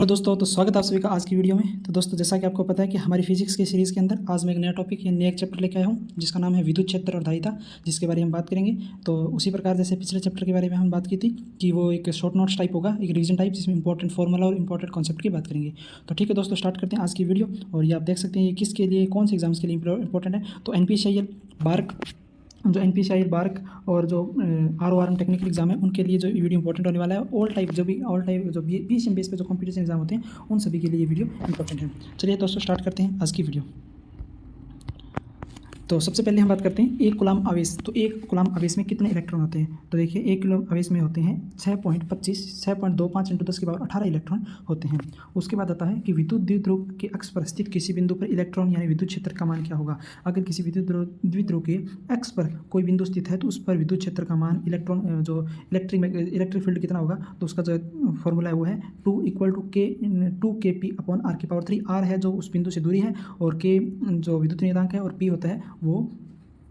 और दोस्तों तो स्वागत है आप सभी का आज की वीडियो में। तो दोस्तों जैसा कि आपको पता है कि हमारी फिजिक्स की सीरीज़ के अंदर आज मैं एक नया टॉपिक या नया एक चैप्टर लेके आया हूँ जिसका नाम है विद्युत क्षेत्र और धारिता, जिसके बारे में हम बात करेंगे। तो उसी प्रकार जैसे पिछले चैप्टर के बारे में हम बात की थी कि वो एक शॉर्ट नोट्स टाइप होगा, एक रिवीजन टाइप, जिसमें इंपॉर्टेंट फॉर्मूला और इंपॉर्टेंट कॉन्सेप्ट की बात करेंगे। तो ठीक है दोस्तों, स्टार्ट करते हैं आज की वीडियो। और ये आप देख सकते हैं ये किसके लिए, कौन से एग्जाम्स के लिए इंपॉर्टेंट है। तो NPCIL, बार्क, जो NPCIL, बार्क और जो RORM टेक्निकल एग्जाम है उनके लिए जो वीडियो इंपॉर्टेंट होने वाला है। ऑल टाइप जो PCM बेस पे जो कॉम्पिटिशन एग्जाम होते हैं उन सभी के लिए ये वीडियो इंपॉर्टेंट है। चलिए दोस्तों स्टार्ट करते हैं आज की वीडियो। तो सबसे पहले हम बात करते हैं एक कूलाम आवेश। तो एक कूलाम आवेश में कितने इलेक्ट्रॉन होते हैं। तो देखिए एक कूलाम आवेश में होते हैं 6.25 × 10⁻18 इलेक्ट्रॉन होते हैं। उसके बाद आता है कि विद्युत द्विध्रुव के अक्ष पर स्थित किसी बिंदु पर इलेक्ट्रॉन यानी विद्युत क्षेत्र का मान क्या होगा। अगर किसी विद्युत द्विध्रुव के अक्ष पर कोई बिंदु स्थित है तो उस पर विद्युत क्षेत्र का मान इलेक्ट्रॉन जो इलेक्ट्रिक फील्ड कितना होगा। तो उसका जो फॉर्मूला है वो है 2 r है जो उस बिंदु से दूरी है, और K जो विद्युत नियतांक है, और P होता है वो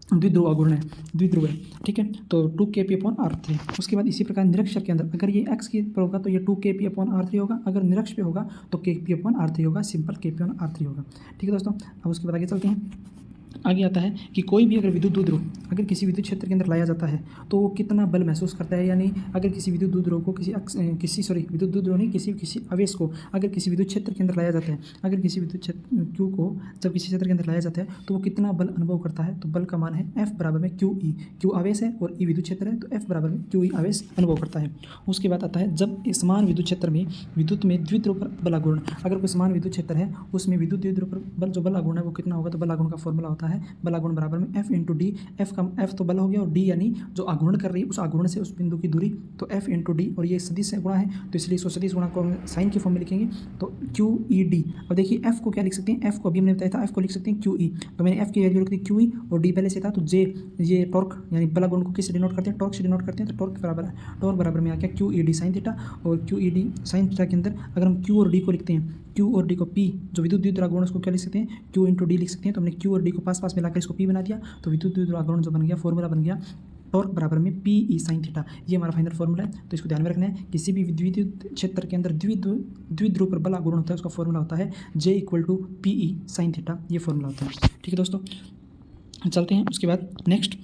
द्विध्रुव आघूर्ण है, द्विध्रुव है। ठीक है, तो 2kp/r3। उसके बाद इसी प्रकार निरक्षर के अंदर अगर ये x की पर होगा तो ये 2kp/r3 होगा, अगर निरक्ष पे होगा तो kp/r3 होगा, सिंपल kp/r3 होगा। ठीक है दोस्तों, अब उसके बाद आगे चलते हैं। आगे आता है कि कोई भी अगर विद्युत द्विध्रुव अगर किसी विद्युत क्षेत्र के अंदर लाया जाता है तो वो कितना बल महसूस करता है। यानी अगर किसी विद्युत द्विध्रुव को विद्युत द्विध्रुव नहीं, किसी आवेश को अगर किसी विद्युत क्षेत्र के अंदर लाया जाता है, अगर किसी विद्युत क्षेत्र Q को जब किसी क्षेत्र के अंदर लाया जाता है तो वो कितना बल अनुभव करता है। तो बल का मान है F बराबर में QE। Q आवेश है और E विद्युत क्षेत्र है, तो F बराबर में QE आवेश अनुभव करता है। उसके बाद आता है जब समान विद्युत क्षेत्र में विद्युत में द्विध्रुव पर बल आघूर्ण, अगर कोई समान विद्युत क्षेत्र है उसमें विद्युत द्विध्रुव पर बल जो बल आघूर्ण है वो कितना होगा। तो बल आघूर्ण का फॉर्मूला होता है बल आघूर्ण बराबर में F × D। F तो बल हो गया, और D यानी जो आघूर्ण कर रही है उस आघूर्ण से उस बिंदु की दूरी, तो F × D, और ये सदिश गुणा है तो इसलिए इसको सदिश गुणा को साइन की फॉर्म में लिखेंगे तो QED। अब देखिए F को क्या लिख सकते हैं, F को अभी हमने बताया था, F को लिख सकते हैं QE। तो मैंने F की वैल्यू लिख दी QE, और D पहले से था तो J, ये टॉर्क यानी बल आघूर्ण को किससे डिनोट करते हैं, टॉर्क से डिनोट करते हैं। तो टॉर्क बराबर में आ गया QED sin थीटा, और QED sin थीटा के अंदर अगर हम Q और D को लिखते हैं, Q और D को P जो विद्युत द्विध्रुव आघूर्ण उसको क्या लिख सकते हैं, Q × D लिख सकते हैं। तो हमने Q और D को पास मिलाकर इसको P बना दिया, तो विद्युत द्विध्रुव आघूर्ण जो बन गया, फॉर्मूला बन गया टॉर्क बराबर में PE sin थीटा। ये हमारा फाइनल फॉर्मूला है, तो इसको ध्यान में रखना है। किसी भी विद्युत क्षेत्र के अंदर द्विध्रुव पर बल आघूर्ण होता है उसका फॉर्मूला होता है J = PE sin थीटा, ये फॉर्मूला होता है। ठीक है दोस्तों, चलते हैं उसके बाद नेक्स्ट।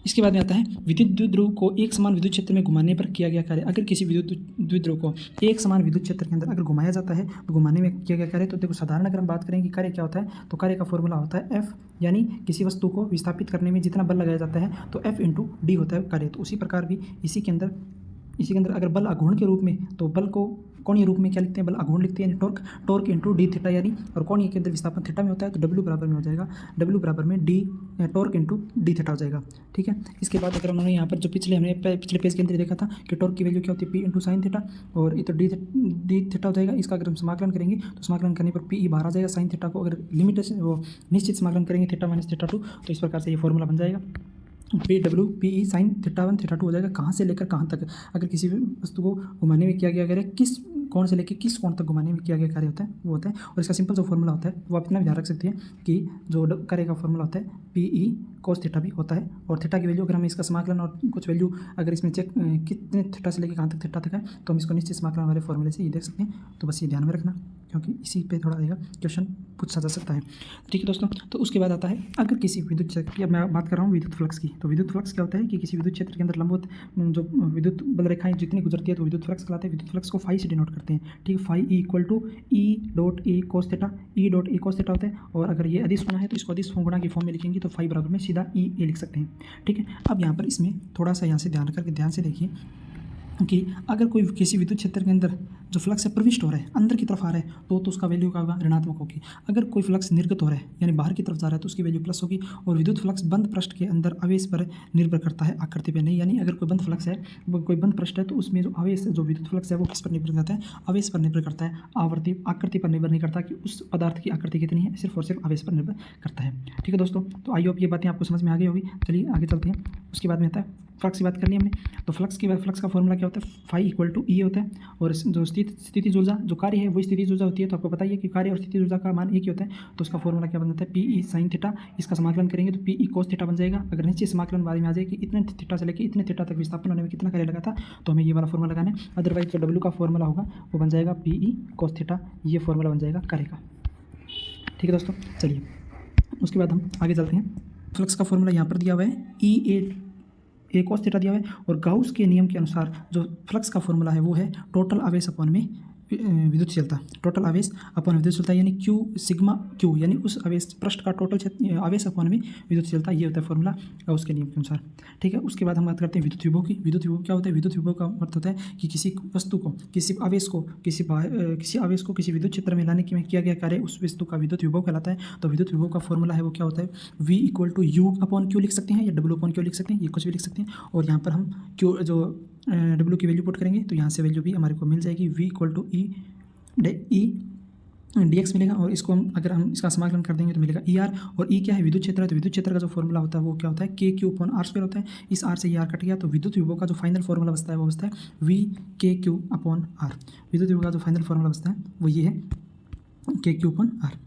इसके बाद में आता है विद्युत द्विध्रुव को एक समान विद्युत क्षेत्र में घुमाने पर किया गया कार्य। अगर किसी विद्युत द्विध्रुव को एक समान विद्युत क्षेत्र के अंदर अगर घुमाया जाता है तो घुमाने में किया गया कार्य, तो देखो साधारण अगर हम बात करें कि कार्य क्या होता है, तो कार्य का फॉर्मूला होता है F, यानी किसी वस्तु को विस्थापित करने में जितना बल लगाया जाता है तो F × D होता है कार्य। तो उसी प्रकार भी इसी के अंदर अगर बल आघूर्ण के रूप में, तो बल को कोणीय रूप में क्या लिखते हैं, बल आघूर्ण लिखते हैं, यानी टॉर्क × D थीटा, यानी और कोणीय के अंदर विस्थापन थीटा में होता है, तो W बराबर में हो जाएगा, W बराबर में D टॉर्क × D थीटा हो जाएगा। ठीक है, इसके बाद अगर उन्होंने यहाँ पर जो पिछले पेज के अंदर देखा था कि टॉर्क की वैल्यू क्या होती है P × sin थीटा, और ये तो D थीटा हो जाएगा। इसका अगर हम समाकलन करेंगे तो समाकलन करने पर PE बाहर आ जाएगा। sin थीटा को अगर लिमिट वो निश्चित समाकलन करेंगे थीटा - थीटा 2, तो इस प्रकार से ये फॉर्मूला बन जाएगा PE sin थीटा 1 थीटा 2 हो जाएगा। कहाँ से लेकर कहाँ तक, अगर किसी भी वस्तु को घुमाने में किया गया कार्य किस कोण से लेकर किस कोण तक घुमाने में किया गया कार्य होता है वो होता है। और इसका सिंपल जो फॉर्मूला होता है वो आप इतना ध्यान रख सकते हैं कि जो कार्य का फॉर्मूला होता है PE cos थीटा भी होता है, और थीटा की वैल्यू अगर हम इसका समाकलन और कुछ वैल्यू अगर इसमें चेक कितने थीटा से लेकर कहाँ तक थीटा तक है तो हम इसको निश्चित समाकलन वाले फॉर्मूले से ये देख सकते हैं। तो बस ये ध्यान में रखना, क्योंकि इसी पे थोड़ा आएगा क्वेश्चन पूछा जा सकता है। ठीक है दोस्तों, तो उसके बाद आता है अगर किसी विद्युत क्षेत्र की, अब मैं बात कर रहा हूँ विद्युत फ्लक्स की। तो विद्युत फ्लक्स क्या होता है कि किसी विद्युत क्षेत्र के अंदर लंबवत जो विद्युत बल रेखाएं जितनी गुजरती है तो विद्युत फ्लक्स कहलाते हैं। विद्युत फ्लक्स को फाई से डिनोट करते हैं। ठीक है, phi E cos theta, E cos theta होता है, और अगर ये अदिश गुणा है तो इसको अदिश गुणा की फॉर्म में लिखेंगे तो फाई बराबर में सीधा E लिख सकते हैं। ठीक है, अब यहाँ पर इसमें थोड़ा सा यहाँ से ध्यान से देखिए कि अगर कोई किसी विद्युत क्षेत्र के अंदर जो फ्लक्स है प्रविष्ट हो रहा है, अंदर की तरफ आ रहा है, तो उसका वैल्यू क्या होगा, ऋणात्मक होगी। अगर कोई फ्लक्स निर्गत हो रहा है यानी बाहर की तरफ जा रहा है तो उसकी वैल्यू प्लस होगी। और विद्युत फ्लक्स बंद पृष्ठ के अंदर आवेश पर निर्भर करता है, आकृति पर नहीं। यानी अगर कोई बंद फ्लक्स है, कोई बंद पृष्ठ है, तो उसमें जो आवेश जो विद्युत फ्लक्स है वो किस पर निर्भर करता है, आवेश पर निर्भर करता है, आकृति पर निर्भर नहीं करता कि उस पदार्थ की आकृति कितनी है, सिर्फ और सिर्फ आवेश पर निर्भर करता है। ठीक है दोस्तों, तो आई होप ये बातें आपको समझ में आ गई होगी। चलिए आगे चलते हैं। उसके बाद में आता है फ्लक्स की बात कर ली हमने। तो फ्लक्स का फॉर्मूला क्या होता है, फाई इक्वल टू ई होता है। और जो स्थिति ऊर्जा जो कार्य है वो स्थिति ऊर्जा होती है। तो आपको पता ही है कि कार्य और स्थिति ऊर्जा का मान एक ही होता है। तो उसका फॉर्मूला क्या बन जाता है, पी ई साइन थीटा। इसका समाकलन करेंगे तो पी ई कोस थीटा बन जाएगा। अगर नीचे समाकलन बारे में आ जाए कि इतने थीटा से लेकर इतने थीटा तक विस्थापन होने में कितना कार्य लगा था, तो हमें ये वाला फॉर्मूला लगाना है। अदरवाइज जो डब्ल्यू का फॉर्मूला होगा वो बन जाएगा पी ई कोस थीटा, ये फॉर्मूला बन जाएगा कार्य का। ठीक है दोस्तों, चलिए उसके बाद हम आगे चलते हैं। फ्लक्स का फॉर्मूला यहाँ पर दिया हुआ है, ई ए कोस थीटा दिया हुआ है। और गाउस के नियम के अनुसार जो फ्लक्स का फॉर्मूला है वो है टोटल आवेश अपॉन में विद्युतशीलता। टोटल आवेश अपॉन विद्युतशीलता यानी क्यू सिग्मा क्यू, यानी उस आवेश पृष्ठ का टोटल आवेश अपॉन में विद्युतशीलता, ये होता है फॉर्मूला गाउस के नियम के अनुसार। ठीक है, उसके बाद हम बात करते हैं विद्युत विभव की। विद्युत विभव क्या होता है, विद्युत विभव का अर्थ होता है कि किसी वस्तु को, किसी आवेश को किसी विद्युत क्षेत्र में लाने में किया गया कार्य उस वस्तु का विद्युत विभव कहलाता है। तो विद्युत विभव का फॉर्मूला है वो क्या होता है, V equal to U upon Q लिख सकते हैं या डब्ल्यू अपॉन क्यू लिख सकते हैं, ये कुछ भी लिख सकते हैं। और यहाँ पर हम क्यू जो डब्ल्यू की वैल्यू पुट करेंगे तो यहाँ से वैल्यू भी हमारे को मिल जाएगी, V equal to E D X मिलेगा। और इसको अगर हम इसका समाकलन कर देंगे तो मिलेगा ई आर। और ई क्या है, विद्युत क्षेत्र है। तो विद्युत क्षेत्र का जो फॉर्मूला होता है वो क्या होता है, के क्यू अपॉन आर स्क्वायर होता है। इस आर से ये आर कट गया, तो विद्युत विभव का जो फाइनल फॉर्मूला बचता है वो बचता है वी के क्यू अपॉन आर। विद्युत विभव का जो फाइनल फॉर्मूला बचता है वो ये है के क्यू अपॉन आर।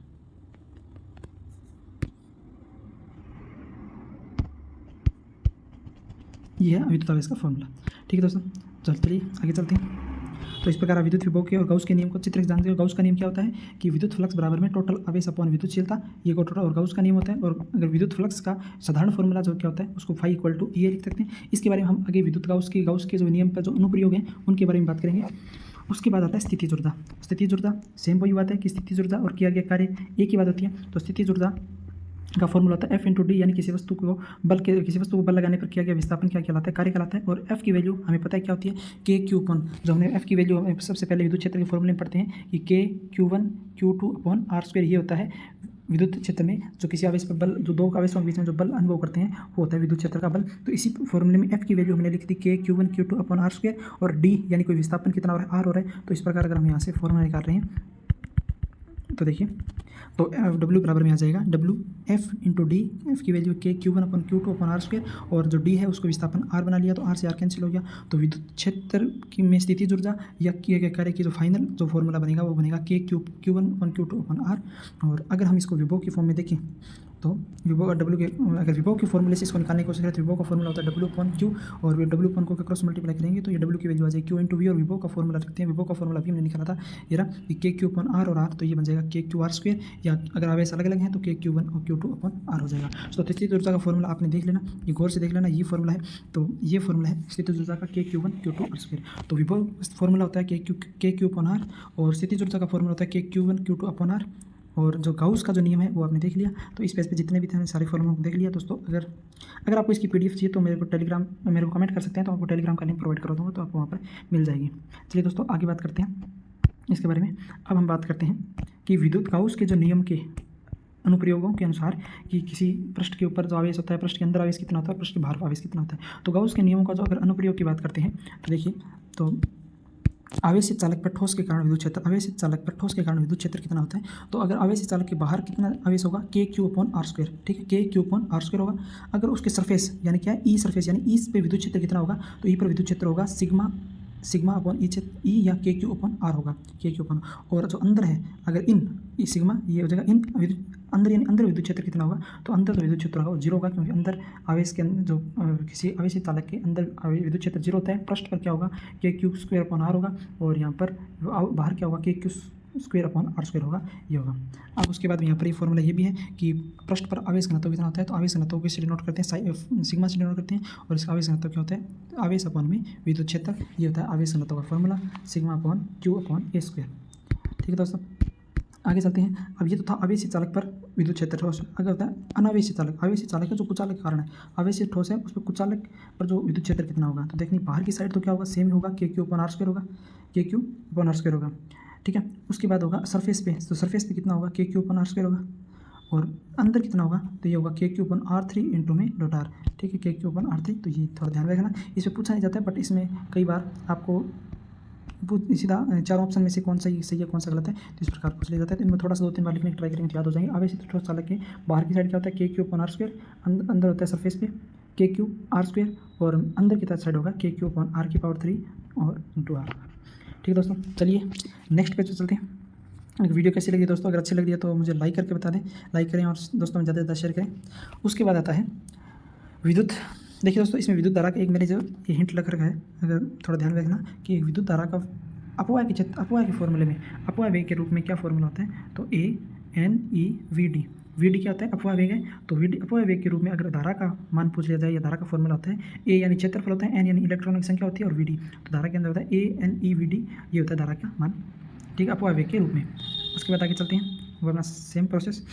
ये है विद्युत आवेश का फॉर्मूला। ठीक है दोस्तों, चलिए आगे चलते हैं। तो इस प्रकार विद्युत विभव के और गाउस के नियम को अच्छी तरह से जानते हो। गाउस का नियम क्या होता है कि विद्युत फ्लक्स बराबर में टोटल आवेश अपॉन विद्युतशीलता, ये को टोटल और गाउस का नियम होता है। और अगर विद्युत फ्लक्स का साधारण फॉर्मूला जो क्या होता है उसको फाई इक्वल टू ई लिख सकते हैं। इसके बारे में हम आगे विद्युत गाउस के जो नियम का जो अनुप्रयोग है उनके बारे में बात करेंगे। उसके बाद आता है स्थिति ऊर्जा। स्थिति ऊर्जा सेम वही बात है कि स्थिति ऊर्जा और किया गया कार्य एक ही बात होती है। तो स्थिति ऊर्जा का फॉर्मूला होता है एफ इंटू डी, यानी किसी वस्तु को बल लगाने पर किया गया विस्थापन क्या कहलाता है, कार्य कहलाता है। और एफ की वैल्यू हमें पता है क्या होती है, के क्यू अपॉन, जो हमने एफ की वैल्यू हमें सबसे पहले विद्युत क्षेत्र के फॉर्मूले में पढ़ते हैं कि के Q1 Q2 upon R square, ये होता है विद्युत क्षेत्र में जो किसी आवेश पर बल, जो दो आवेशों के बीच में जो बल अनुभव करते हैं वो होता है विद्युत क्षेत्र का बल। तो इसी फॉर्मूले में एफ की वैल्यू हमने लिख दी K Q1 Q2 upon R square. और डी यानी कोई विस्थापन कितना हो रहा है, आर हो रहा है। तो इस प्रकार अगर हम यहाँ से फॉर्मूला निकाल रहे हैं तो देखिए, तो W बराबर में आ जाएगा W F into D. F की वैल्यू के Q1 upon Q2 upon are square, और जो डी है उसको विस्थापन आर बना लिया, तो आर से आर कैंसिल हो गया। तो विद्युत क्षेत्र की में स्थिति ऊर्जा या किए गए कार्य की जो फाइनल जो फॉर्मूला बनेगा वो बनेगा के Q1 upon Q2 upon are. और अगर हम इसको विभव की फॉर्म में देखें तो विभव डब्ल्यू के, अगर विभव के फॉर्मूले से इसको निकालने की कोशिश करें तो विभव का फॉर्मूला होता है डब्ल्यू अपॉन क्यू, और डब्ल्यू अपॉन को क्रॉस मल्टीप्लाई करेंगे तो ये डब्ल्यू की वैल्यू आ जाएगी क्यू इंटू वी। और विभव का फॉर्मूला रखते हैं, विभव का फॉर्मूला भी हमने निकाला था, ये रहा के क्यू अपॉन आर और आर, तो ये बन जाएगा के क्यू आर स्क्वायर, या अगर आवेश अलग अलग हैं तो के Q1 और Q2 अपॉन आर हो जाएगा। तो स्थिति ऊर्जा का फॉर्मूला आपने देख लेना, ये गौर से देख लेना, ये फॉर्मूला है। तो ये फॉर्मूला है स्थिति ऊर्जा का के Q1 Q2 आर स्क्वायर। तो विभव फॉर्मूला होता है के क्यू अपॉन आर, और स्थिति ऊर्जा का फॉर्मूला होता है के Q1 Q2 अपॉन आर। और जो गाउस का जो नियम है वो आपने देख लिया। तो इस पेज पे जितने भी थे सारे फॉर्मूला को देख लिया दोस्तों। अगर आपको इसकी पीडीएफ चाहिए तो मेरे को कमेंट कर सकते हैं, तो आपको टेलीग्राम का लिंक प्रोवाइड कर दूँगा, तो आपको वहाँ पर मिल जाएगी। चलिए दोस्तों आगे बात करते हैं इसके बारे में। अब हम बात करते हैं कि विद्युत गाउस के जो नियम के अनुप्रयोगों के अनुसार कि किसी पृष्ठ के ऊपर जो आवेश होता है, पृष्ठ के अंदर आवेश कितना होता है, पृष्ठ के बाहर आवेश कितना होता है। तो गाउस के नियमों का जो अगर अनुप्रयोग की बात करते हैं तो देखिए, तो आवेशित चालक पर ठोस के कारण विद्युत क्षेत्र, आवेशित चालक पर ठोस के कारण विद्युत क्षेत्र कितना होता है। तो अगर आवेशित चालक के बाहर कितना आवेश होगा, K Q upon R square, ठीक है, के क्यू अपॉन आर स्क्वायर होगा। अगर उसके सरफेस यानी क्या है, ई सरफेस, यानी ई पे विद्युत क्षेत्र कितना होगा, तो ई पर विद्युत क्षेत्र होगा सिग्मा अपॉन ई या के क्यू अपॉन आर होगा, के क्यू अपॉन। और जो अंदर है, अगर इन सिग्मा ये हो जाएगा इन अंदर, यानी अंदर विद्युत क्षेत्र कितना होगा, तो अंदर तो विद्युत क्षेत्र होगा जीरो होगा, क्योंकि अंदर आवेश के जो किसी आवेशित चालक के अंदर विद्युत क्षेत्र जीरो होता है। पृष्ठ पर क्या होगा, K Q square upon are होगा, और यहाँ पर बाहर क्या होगा, K Q square upon R square होगा, ये होगा। अब उसके बाद यहाँ पर ये फॉर्मूला ये भी है कि पृष्ठ पर आवेश घनत्व कितना होता है। तो आवेश घनत्व को डिनोट करते हैं सिग्मा से डिनोट करते हैं, और इसका आवेश घनत्व क्या होता है, आवेश अपॉन में विद्युत क्षेत्र, ये होता है आवेश घनत्व का formula sigma upon Q upon A square. ठीक है दोस्तों, आगे चलते हैं। अब ये तो था आवेशित चालक पर विद्युत क्षेत्र ठोस। अगर होता है अनावेशित चालक, आवेशित चालक है जो कुचालक के कारण है, आवेशित ठोस है उस पर कुचालक पर जो विद्युत क्षेत्र कितना होगा। तो देखनी बाहर की साइड तो क्या होगा, सेम ही होगा, K Q upon R square होगा, K Q upon R square होगा, ठीक है। उसके बाद होगा सरफेस पे, तो सरफेस पे कितना होगा, K Q upon R square होगा, और अंदर कितना होगा, तो ये होगा K Q upon are 3 into में डॉट आर, ठीक है, के क्यू अपॉन आर 3। तो ये थोड़ा ध्यान रखना, इसमें पूछा नहीं जाता है, बट इसमें कई बार आपको सीधा 4 ऑप्शन में से कौन सा सही है कौन सा गलत है, तो इस प्रकार पूछ लिया जाता है। तो इनमें थोड़ा सा 2-3 बार लिखने की ट्राई करेंगे तो याद हो जाएंगे। आवेशित ठोस चालक के बाहर की साइड क्या होता है, के क्यू अपॉन आर स्क्वायर, अंदर होता है सरफेस पे के क्यू आर स्क्वायर, और अंदर की तरफ साइड होगा के क्यू अपॉन आर की पावर 3 और इंटू आर। ठीक है दोस्तों, चलिए नेक्स्ट पेज पे चलते हैं। अगर वीडियो कैसी लगी दोस्तों, अगर अच्छी लग रही है तो मुझे लाइक करके बता दें, लाइक करें और दोस्तों में ज़्यादा से ज़्यादा शेयर करें। उसके बाद आता है विद्युत। देखिए दोस्तों, इसमें विद्युत धारा का एक मैंने जो ये हिंट लग रखा है, अगर थोड़ा ध्यान रखना कि एक विद्युत धारा का अपवाय के फॉर्मूले में अपवाय वेग के रूप में क्या फॉर्मूला होता है, तो ANEVD। VD क्या होता है, अपवाय वेग है, तो VD अपवाय वेग के रूप में अगर धारा का मान पूछ लिया जाए या धारा का फॉर्मूला होता है, A यानी क्षेत्रफल होता है, N यानी इलेक्ट्रॉनों की संख्या होती है, और VD तो धारा के अंदर होता है ANEVD, ये होता है धारा का मान, ठीक है, अपवाय वेग के रूप में। उसके बाद आगे चलते हैं, वो अपना सेम प्रोसेस।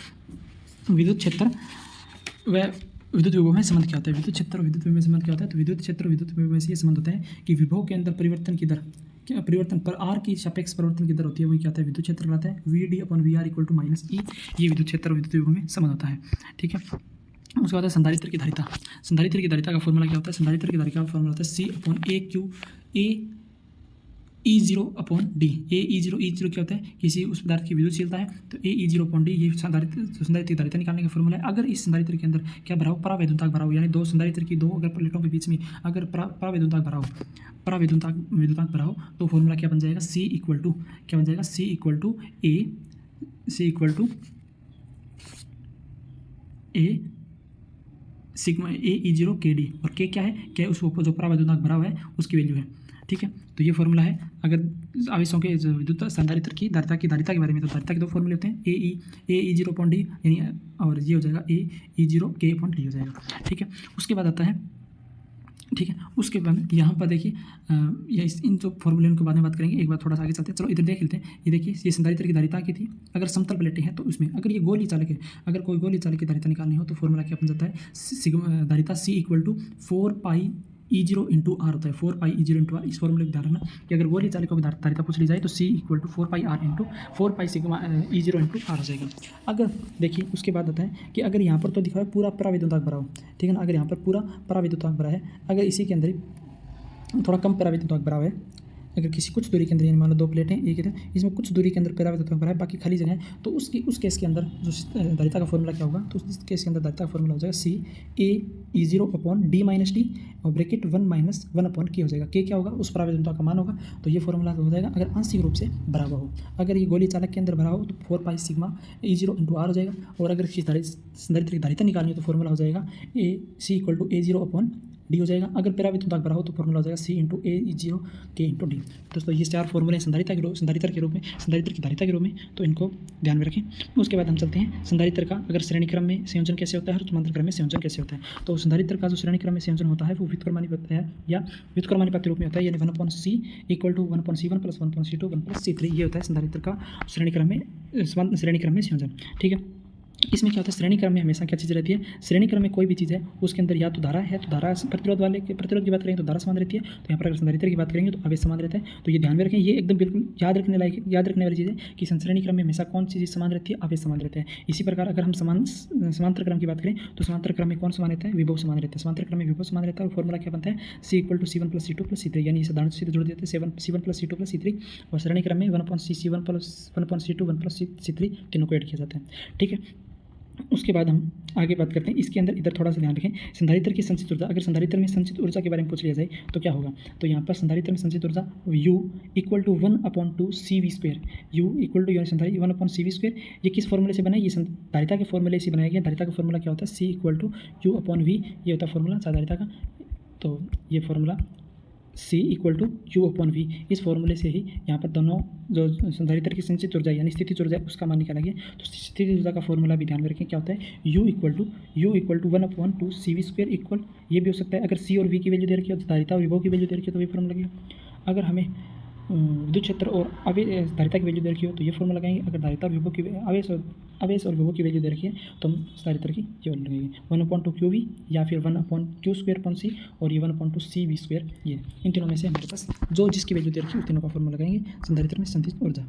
विद्युत क्षेत्र व विद्युत विभव में संबंध क्या होता है, विद्युत क्षेत्र और विद्युत विभव में संबंध क्या होता है, तो विद्युत क्षेत्र और विद्युत विभव में से ये संबंध होता है कि विभव के अंदर परिवर्तन की दर, क्या परिवर्तन पर आर की सापेक्ष परिवर्तन की दर होती है, वही क्या होता है, विद्युत क्षेत्र बनाता है। VD upon VR equal to -E, ये विद्युत क्षेत्र और विद्युत विभव में संबंध होता है। ठीक है, उसके बाद है संधारित्र की धारिता। संधारित्र की धारिता का फॉर्मूला क्या होता है, संधारित्र की धारिता का फॉर्मूला होता है C upon AQ E0 upon D। E0 क्या होता है, किसी उस पदार्थ की विद्युतशीलता है, तो E0 अपॉन D ये संधारित्र की धारिता निकालने का फॉर्मूला है। अगर इस संधारित्र के अंदर क्या भरा हो, परावैद्युतांक भरा हो, यानी दो संधारित्र की दो अगर प्लेटों के बीच में अगर परावैद्युतांक भरा हो, तो फॉर्मूला क्या बन जाएगा, C इक्वल टू क्या बन जाएगा, C equal to A sigma E0 KD, और K क्या है, क्या उस जो परावैद्युतांक भरा हुआ है उसकी वैल्यू है। ठीक है, तो ये फॉर्मूला है। अगर आवेशों के विद्युत संधारित्र की धारिता के बारे में, तो धारिता के दो फॉर्मूले होते हैं, AE0 अपॉन D यानी, और ये हो जाएगा AE0 K अपॉन D हो जाएगा। ठीक है, उसके बाद आता है, ठीक है, उसके बाद यहाँ पर देखिए इन जो फॉर्मूले उनके बाद में बात करेंगे। एक बार थोड़ा सा आगे चलते हैं, चलो इधर देख लेते हैं। ये देखिए, ये संधारित्र की धारिता की थी, अगर समतल प्लेटें हैं तो उसमें अगर ये गोली चालक है, अगर कोई गोली चालक की धारिता निकालनी हो तो फॉर्मूला क्या बन जाता है, सिग्मा धारिता C equal to 4πE0 into R होता है, 4πE0 इंटू आर। इस फॉर्मूले को ध्यान रखना कि अगर गोली चालकों की धारिता पूछ ली जाए तो C equal to 4πR into 4π sigma E0 into R हो जाएगा। अगर देखिए उसके बाद आता है कि अगर यहाँ पर तो दिखा है पूरा परावैद्युतांक भरा हो, ठीक है ना, अगर यहाँ पर पूरा परावैद्युतांक भरा है, अगर इसी के अंदर थोड़ा कम परावैद्युतांक भरा हुआ है, अगर किसी कुछ दूरी के अंदर, यानी मान लो दो प्लेटें एक है, इसमें कुछ दूरी के अंदर परावैद्युतांक भरा है, बाकी खाली जगह है, तो उस केस के अंदर जो धारिता का फॉर्मूला क्या होगा, तो उस केस के अंदर धारिता का फॉर्मूला हो जाएगा CAE0 upon D minus D और ब्रैकेट 1 अपॉन K हो जाएगा। K क्या होगा, उस परावैद्युतांक का मान होगा, तो ये फॉर्मूला हो जाएगा अगर आंशिक रूप से भरा हुआ हो। अगर ये गोली चालक के अंदर भरा हो तो 4π सिग्मा E0 इंटू आर हो जाएगा, और अगर किसी संधारित्र की धारिता निकालनी हो तो फॉर्मूला हो जाएगा C equal to A0 upon D हो जाएगा। अगर परावैद्युतांक भरा हो तो फॉर्मूला हो जाएगा C into AE0 K into D। दोस्तों ये चार फॉर्मूले संधारित्र की धारिता के रूप में, तो इनको ध्यान में रखें। उसके बाद हम चलते हैं संधारित्र का अगर श्रेणी क्रम में संयोजन कैसे होता है और समांतर क्रम में संयोजन कैसे होता है। तो संधारित्र का जो श्रेणी क्रम में संयोजन होता है वो व्युत्क्रमानुपात है या व्युत्क्रमानुपात के रूप में होता है, यानी 1/C equal to 1/C1 plus 1/C2 1/C3, ये होता है संधारित्र का श्रेणी क्रम में संयोजन। ठीक है, इसमें क्या होता है, श्रेणी क्रम में हमेशा क्या चीज़ रहती है, श्रेणी क्रम में कोई भी चीज़ है उसके अंदर या तो धारा है, तो धारा प्रतिरोध की बात करेंगे तो धारा समान रहती है, तो यहाँ पर अगर संधारित्र की बात करेंगे तो आवेश समान रहता है। तो ये ध्यान में रखें, ये एकदम बिल्कुल याद रखने वाली चीज़ है कि श्रेणी क्रम में हमेशा कौन सी चीज़ समान रहती है, आवेश समान रहता है। इसी प्रकार अगर हम समांतर क्रम की बात करें तो समांतर क्रम में कौन समान रहता है, विभव समान रहता है। समांतर क्रम में विभव समान रहता है और फॉर्मूला क्या बनता है, C equal to C1 plus C2 plus C3, यानी इसे साधारण सीधे जोड़ देते हैं C1 plus C2 plus C3, और श्रेणी क्रम में 1/C1 प्लस 1/C2 1/C3 तीनों को ऐड किया जाता है। ठीक है, उसके बाद हम आगे बात करते हैं। इसके अंदर इधर थोड़ा सा ध्यान रखें, संधारित्र की संचित ऊर्जा, अगर संधारित्र में संचित ऊर्जा के बारे में पूछ लिया जाए तो क्या होगा, तो यहाँ पर संधारित्र में संचित ऊर्जा U equal to 1/2 CV², U equal to संधारित्र 1/CV²। ये किस फॉर्मूले से बना है, ये धारिता के फॉर्मूले से बनाया गया। धारिता का फॉर्मूला क्या होता है, C इक्वल टू U/V, ये होता है फॉर्मूला धारिता का। तो ये formula C equal to U/V, इस फॉर्मूले से ही यहाँ पर दोनों जो संधारित्र की संचित ऊर्जा यानी स्थितिज ऊर्जा उसका मान निकाला गया। तो स्थितिज ऊर्जा का फॉर्मूला भी ध्यान में रखें, क्या होता है, U equal to 1/2 CV² equal, ये भी हो सकता है अगर C और V की वैल्यू दे रखी हो, धारिता और विभव की वैल्यू दे रखी हो तो ये फॉर्मूला लगेगा। अगर हमें विद्युत क्षेत्र और धारिता की वैल्यू दे रखी हो तो ये फॉर्मूला लगाएंगे। अगर धारिता और विभव की आवेश और विभव की वैल्यू दे रखी है तो हम धारित्र की ये वैल्यू लगाएंगे 1/2 QV या फिर 1/Q²/C और ये 1/2 CV²। ये इन तीनों में से हमारे पास जो जिसकी वैल्यू दे रखी है उस तीनों का फॉर्मूला लगाएंगे संधारित्र में संचित ऊर्जा।